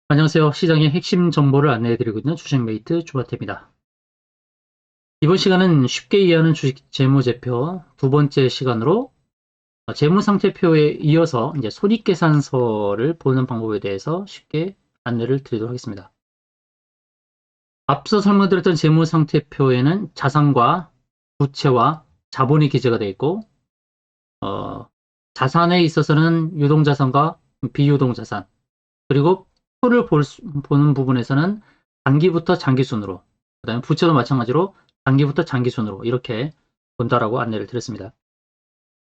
안녕하세요. 시장의 핵심 정보를 안내해드리고 있는 주식메이트 주바태입니다. 이번 시간은 쉽게 이해하는 주식 재무제표 두 번째 시간으로 재무상태표에 이어서 이제 손익계산서를 보는 방법에 대해서 쉽게 안내를 드리도록 하겠습니다. 앞서 설명드렸던 재무상태표에는 자산과 부채와 자본이 기재가 되어 있고 자산에 있어서는 유동자산과 비유동자산, 그리고 표를 보는 부분에서는 단기부터 장기순으로, 그 다음에 부채도 마찬가지로 단기부터 장기순으로 이렇게 본다라고 안내를 드렸습니다.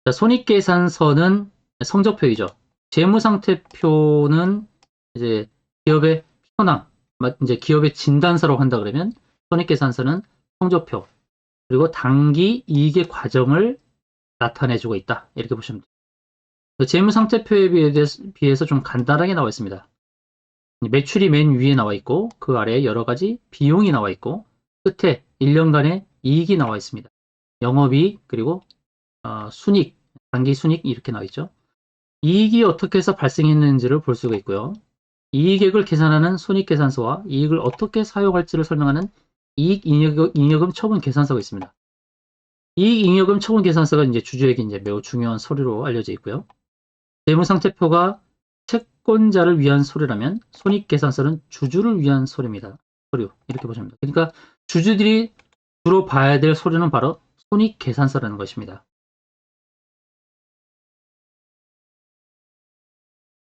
자, 손익계산서는 성적표이죠. 재무상태표는 이제 기업의 현황, 이제 기업의 진단서라고 한다 그러면 손익계산서는 성적표, 그리고 단기 이익의 과정을 나타내주고 있다. 이렇게 보시면 됩니다. 재무상태표에 비해서 좀 간단하게 나와 있습니다. 매출이 맨 위에 나와 있고 그 아래에 여러 가지 비용이 나와 있고 끝에 1년간의 이익이 나와 있습니다. 영업이익 그리고 순익, 단기순익 이렇게 나와 있죠. 이익이 어떻게 해서 발생했는지를 볼 수가 있고요. 이익액을 계산하는 손익계산서와 이익을 어떻게 사용할지를 설명하는 이익잉여금 처분 계산서가 있습니다. 이익잉여금 처분 계산서가 이제 주주에게 이제 매우 중요한 서류로 알려져 있고요. 재무상태표가 채권자를 위한 서류라면 손익계산서는 주주를 위한 서류입니다. 서류 이렇게 보시면 됩니다. 그러니까 주주들이 주로 봐야 될 서류는 바로 손익계산서라는 것입니다.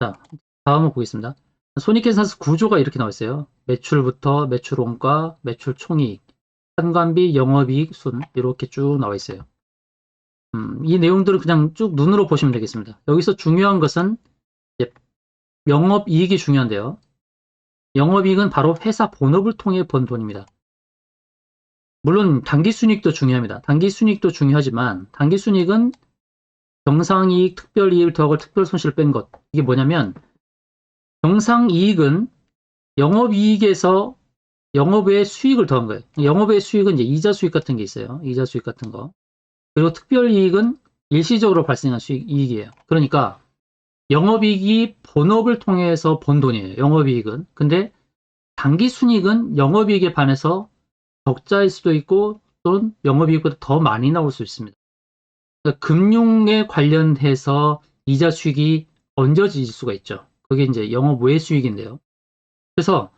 자, 다음을 보겠습니다. 손익계산서 구조가 이렇게 나와 있어요. 매출부터 매출원가, 매출총이익, 판관비, 영업이익, 순 이렇게 쭉 나와 있어요. 이 내용들은 그냥 쭉 눈으로 보시면 되겠습니다. 여기서 중요한 것은 영업이익이 중요한데요. 영업이익은 바로 회사 본업을 통해 번 돈입니다. 물론 단기순이익도 중요합니다. 단기순이익도 중요하지만 단기순이익은 경상이익, 특별이익을 더하고 특별손실을 뺀 것. 이게 뭐냐면 경상이익은 영업이익에서 영업외 수익을 더한 거예요. 영업외 수익은 이제 이자 수익 같은 게 있어요. 이자 수익 같은 거. 그리고 특별이익은 일시적으로 발생한 이익이에요. 그러니까 영업이익이 본업을 통해서 번 돈이에요. 영업이익은. 근데 단기순이익은 영업이익에 반해서 적자일 수도 있고 또는 영업이익보다 더 많이 나올 수 있습니다. 그러니까 금융에 관련해서 이자 수익이 얹어질 수가 있죠. 그게 이제 영업 외 수익인데요. 그래서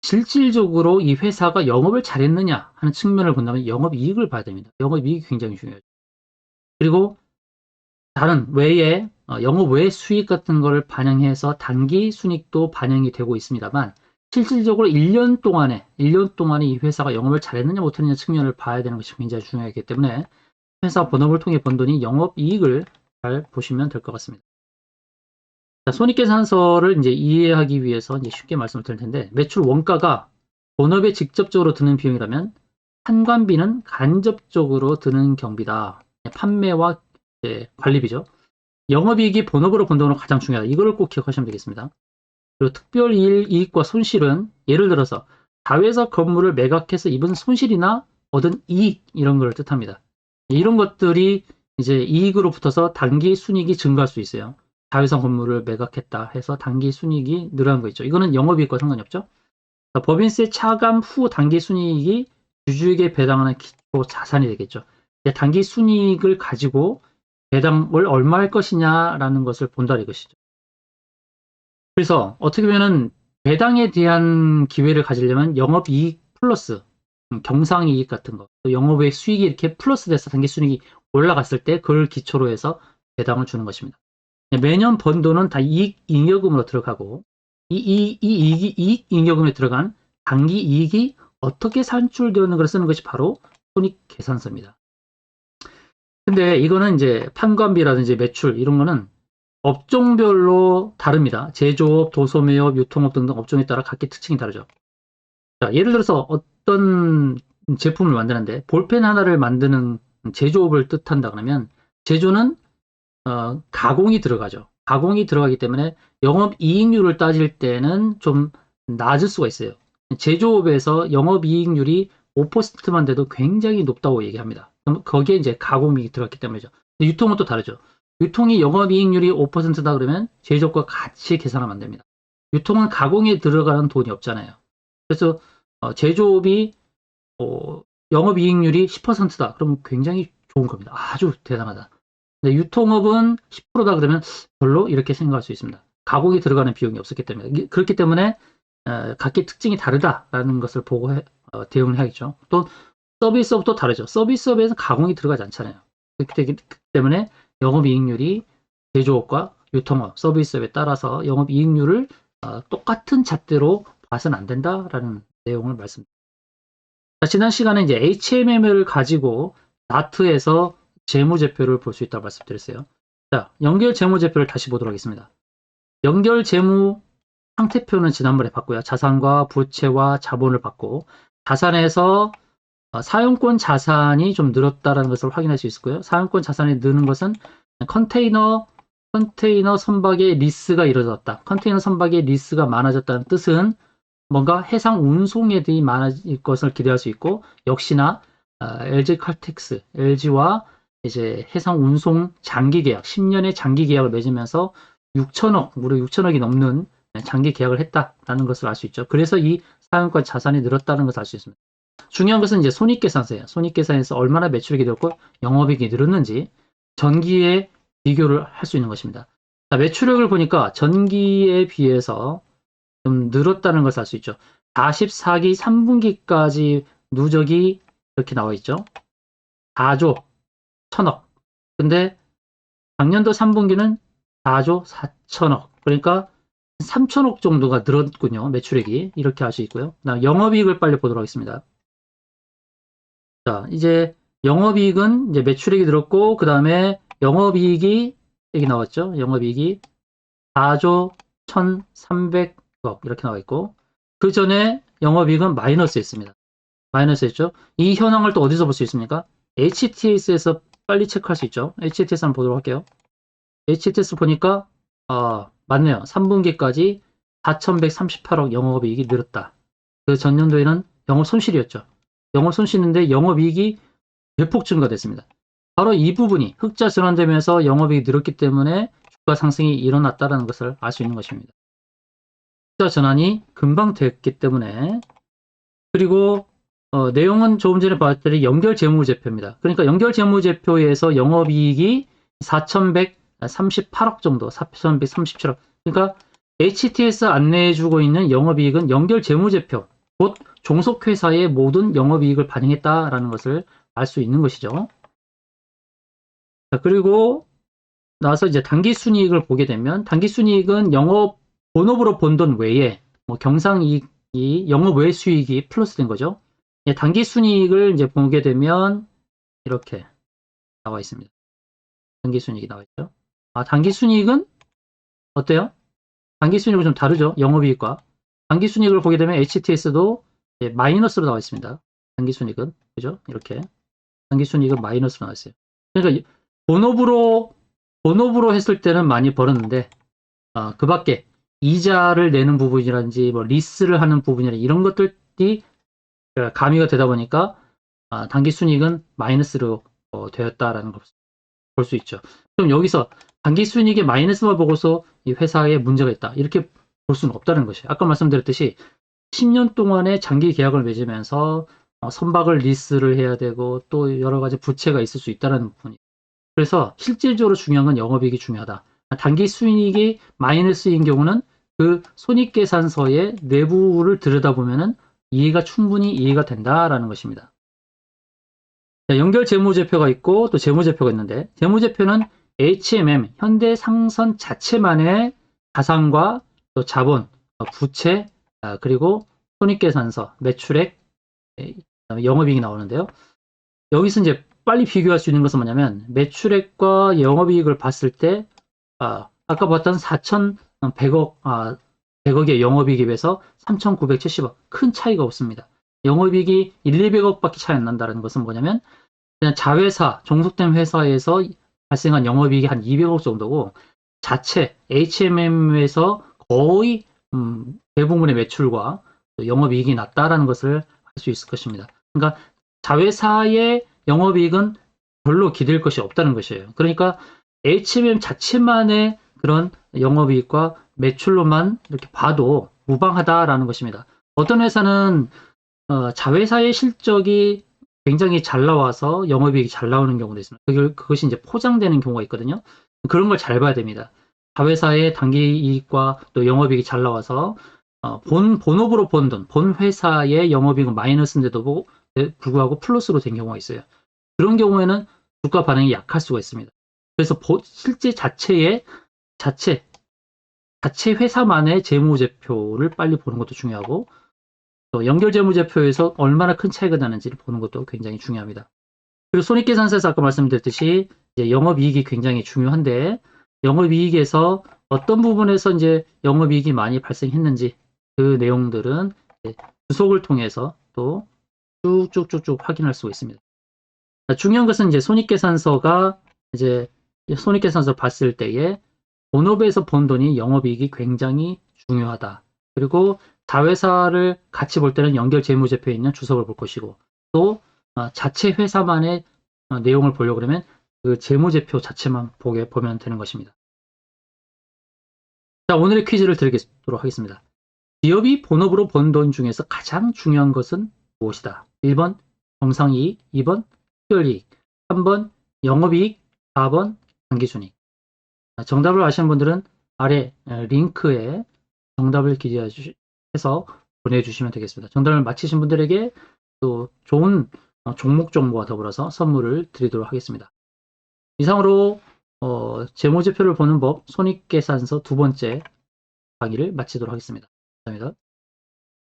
실질적으로 이 회사가 영업을 잘했느냐 하는 측면을 본다면 영업이익을 봐야 됩니다. 영업이익이 굉장히 중요하죠. 그리고 다른 외에 영업 외 수익 같은 거를 반영해서 단기 순익도 반영이 되고 있습니다만 실질적으로 1년 동안에 이 회사가 영업을 잘했느냐 못했느냐 측면을 봐야 되는 것이 굉장히 중요하기 때문에 회사 본업을 통해 번 돈이 영업이익을 잘 보시면 될 것 같습니다. 자, 손익계산서를 이제 이해하기 위해서 이제 쉽게 말씀을 드릴 텐데 매출 원가가 본업에 직접적으로 드는 비용이라면 판관비는 간접적으로 드는 경비다. 판매와 관리비죠. 영업이익이 본업으로 번 돈으로 가장 중요하다. 이거를 꼭 기억하시면 되겠습니다. 그리고 특별이익과 손실은 예를 들어서 자회사 건물을 매각해서 입은 손실이나 얻은 이익 이런 걸 뜻합니다. 이런 것들이 이제 이익으로 붙어서 단기 순이익이 증가할 수 있어요. 자회사 건물을 매각했다 해서 단기 순이익이 늘어난 거 있죠. 이거는 영업이익과 상관이 없죠. 법인세 차감 후 단기 순이익이 주주에게 배당하는 기초 자산이 되겠죠. 단기 순이익을 가지고 배당을 얼마 할 것이냐라는 것을 본다 이것이죠. 그래서 어떻게 보면은 배당에 대한 기회를 가지려면 영업이익 플러스 경상이익 같은 거, 또 영업의 수익이 이렇게 플러스 돼서 단기순이익이 올라갔을 때 그걸 기초로 해서 배당을 주는 것입니다. 매년 번 돈은 다 이익잉여금으로 들어가고 이익잉여금에 들어간 단기이익이 어떻게 산출되는 걸 쓰는 것이 바로 손익계산서입니다. 근데 이거는 이제 판관비라든지 매출 이런 거는 업종별로 다릅니다. 제조업, 도소매업, 유통업 등등 업종에 따라 각기 특징이 다르죠. 자, 예를 들어서 어떤 제품을 만드는데 볼펜 하나를 만드는 제조업을 뜻한다 그러면 제조는 가공이 들어가죠. 가공이 들어가기 때문에 영업이익률을 따질 때는 좀 낮을 수가 있어요. 제조업에서 영업이익률이 5%만 돼도 굉장히 높다고 얘기합니다. 그럼 거기에 이제 가공이 들어갔기 때문이죠. 유통은 또 다르죠. 유통이 영업이익률이 5%다 그러면 제조업과 같이 계산하면 안 됩니다. 유통은 가공에 들어가는 돈이 없잖아요. 그래서 제조업이 영업이익률이 10%다. 그러면 굉장히 좋은 겁니다. 아주 대단하다. 근데 유통업은 10%다 그러면 별로 이렇게 생각할 수 있습니다. 가공에 들어가는 비용이 없었기 때문에. 그렇기 때문에 각기 특징이 다르다라는 것을 보고 대응을 해야겠죠. 또 서비스업도 다르죠. 서비스업에서 가공이 들어가지 않잖아요. 그렇기 때문에 영업이익률이 제조업과 유통업, 서비스업에 따라서 영업이익률을 똑같은 잣대로 봐서는 안 된다라는 내용을 말씀드립니다. 지난 시간에 이제 HMM을 가지고 나트에서 재무제표를 볼 수 있다고 말씀드렸어요. 자, 연결 재무제표를 다시 보도록 하겠습니다. 연결 재무 상태표는 지난번에 봤고요. 자산과 부채와 자본을 봤고, 자산에서 사용권 자산이 좀 늘었다는 것을 확인할 수 있고요. 사용권 자산이 느는 것은 컨테이너 선박의 리스가 이루어졌다. 컨테이너 선박의 리스가 많아졌다는 뜻은 뭔가 해상 운송에 대해 많아질 것을 기대할 수 있고, 역시나 LG 칼텍스, LG와 이제 해상 운송 장기 계약, 10년의 장기 계약을 맺으면서 6천억, 무려 6천억이 넘는 장기 계약을 했다라는 것을 알 수 있죠. 그래서 이 사용권 자산이 늘었다는 것을 알 수 있습니다. 중요한 것은 이제 손익계산서예요. 손익계산에서 얼마나 매출액이 늘었고 영업이익이 늘었는지 전기에 비교를 할 수 있는 것입니다. 자, 매출액을 보니까 전기에 비해서 좀 늘었다는 것을 알 수 있죠. 44기 3분기까지 누적이 이렇게 나와 있죠. 4조 1000억. 근데 작년도 3분기는 4조 4천억. 그러니까 3천억 정도가 늘었군요. 매출액이. 이렇게 알 수 있고요. 그다음 영업이익을 빨리 보도록 하겠습니다. 자, 이제 영업이익은 이제 매출액이 늘었고, 그 다음에 영업이익이 여기 나왔죠. 영업이익이 4조 1,300억 이렇게 나와 있고, 그 전에 영업이익은 마이너스였습니다. 마이너스였죠. 이 현황을 또 어디서 볼 수 있습니까? HTS에서 빨리 체크할 수 있죠. HTS 한번 보도록 할게요. HTS 보니까 맞네요. 3분기까지 4,138억 영업이익이 늘었다. 그 전년도에는 영업 손실이었죠. 영업 손실인데 영업이익이 대폭 증가됐습니다. 바로 이 부분이 흑자 전환되면서 영업이익이 늘었기 때문에 주가 상승이 일어났다는 것을 알 수 있는 것입니다. 흑자 전환이 금방 됐기 때문에. 그리고 내용은 조금 전에 봤더니 연결 재무제표입니다. 그러니까 연결 재무제표에서 영업이익이 4,138억 정도, 4,137억. 그러니까 HTS 안내해주고 있는 영업이익은 연결 재무제표, 곧 종속회사의 모든 영업이익을 반영했다라는 것을 알 수 있는 것이죠. 자, 그리고 나서 이제 당기순이익을 보게 되면 당기순이익은 영업 본업으로 본 돈 외에 뭐 경상이익이 영업 외 수익이 플러스된 거죠. 당기순이익을 이제 보게 되면 이렇게 나와 있습니다. 당기순이익이 나와 있죠. 당기순이익은 어때요? 당기순이익은 좀 다르죠. 영업이익과. 당기순이익을 보게 되면 HTS도 마이너스로 나와 있습니다. 당기순이익은 그죠? 이렇게 당기순이익은 마이너스로 나와 있어요. 그러니까 본업으로 했을 때는 많이 벌었는데 그 밖에 이자를 내는 부분이라든지 뭐 리스를 하는 부분이나 이런 것들이 가미가 되다 보니까 당기순이익은 마이너스로 되었다라는 걸 볼 수 있죠. 그럼 여기서 당기순이익의 마이너스만 보고서 이 회사에 문제가 있다 이렇게 볼 수는 없다는 것이에요. 아까 말씀드렸듯이 10년 동안의 장기 계약을 맺으면서 선박을 리스를 해야 되고 또 여러 가지 부채가 있을 수 있다는 부분이. 그래서 실질적으로 중요한 건 영업이익이 중요하다. 당기순이익이 마이너스인 경우는 그 손익계산서의 내부를 들여다보면은 충분히 이해가 된다라는 것입니다. 자, 연결 재무제표가 있고 또 재무제표가 있는데 재무제표는 HMM, 현대상선 자체만의 자산과 또 자본, 부채, 그리고 손익계산서, 매출액, 영업이익이 나오는데요. 여기서 이제 빨리 비교할 수 있는 것은 뭐냐면 매출액과 영업이익을 봤을 때 아까 봤던 100억의 영업이익에 비해서 3,970억 큰 차이가 없습니다. 영업이익이 200억밖에 차이 안 난다는 것은 뭐냐면 그냥 자회사, 종속된 회사에서 발생한 영업이익이 한 200억 정도고 자체 HMM에서 거의 대부분의 매출과 영업이익이 낮다라는 것을 알 수 있을 것입니다. 그러니까 자회사의 영업이익은 별로 기댈 것이 없다는 것이에요. 그러니까 HMM 자체만의 그런 영업이익과 매출로만 이렇게 봐도 무방하다라는 것입니다. 어떤 회사는 자회사의 실적이 굉장히 잘 나와서 영업이익이 잘 나오는 경우도 있습니다. 그것이 이제 포장되는 경우가 있거든요. 그런 걸 잘 봐야 됩니다. 자회사의 단기 이익과 또 영업이익이 잘 나와서 본업으로 번 돈, 본 회사의 영업이익은 마이너스인데도 불구하고 플러스로 된 경우가 있어요. 그런 경우에는 주가 반응이 약할 수가 있습니다. 그래서 실제 자체 회사만의 재무제표를 빨리 보는 것도 중요하고, 또 연결재무제표에서 얼마나 큰 차이가 나는지를 보는 것도 굉장히 중요합니다. 그리고 손익계산서에서 아까 말씀드렸듯이 이제 영업이익이 굉장히 중요한데, 영업이익에서 어떤 부분에서 이제 영업이익이 많이 발생했는지 그 내용들은 주석을 통해서 또 쭉쭉쭉쭉 확인할 수가 있습니다. 중요한 것은 이제 손익계산서가 이제 손익계산서 봤을 때에 본업에서 번 돈이 영업이익이 굉장히 중요하다. 그리고 자회사를 같이 볼 때는 연결재무제표에 있는 주석을 볼 것이고, 또 자체 회사만의 내용을 보려고 그러면 그 재무제표 자체만 보면 되는 것입니다. 자, 오늘의 퀴즈를 드리도록 하겠습니다. 기업이 본업으로 번 돈 중에서 가장 중요한 것은 무엇이다? 1번 정상이익, 2번 특별이익, 3번 영업이익, 4번 당기순이익. 정답을 아시는 분들은 아래 링크에 정답을 기재해서 보내주시면 되겠습니다. 정답을 맞히신 분들에게 또 좋은 종목 정보와 더불어서 선물을 드리도록 하겠습니다. 이상으로 재무제표를 보는 법 손익계산서 두 번째 강의를 마치도록 하겠습니다. 감사합니다.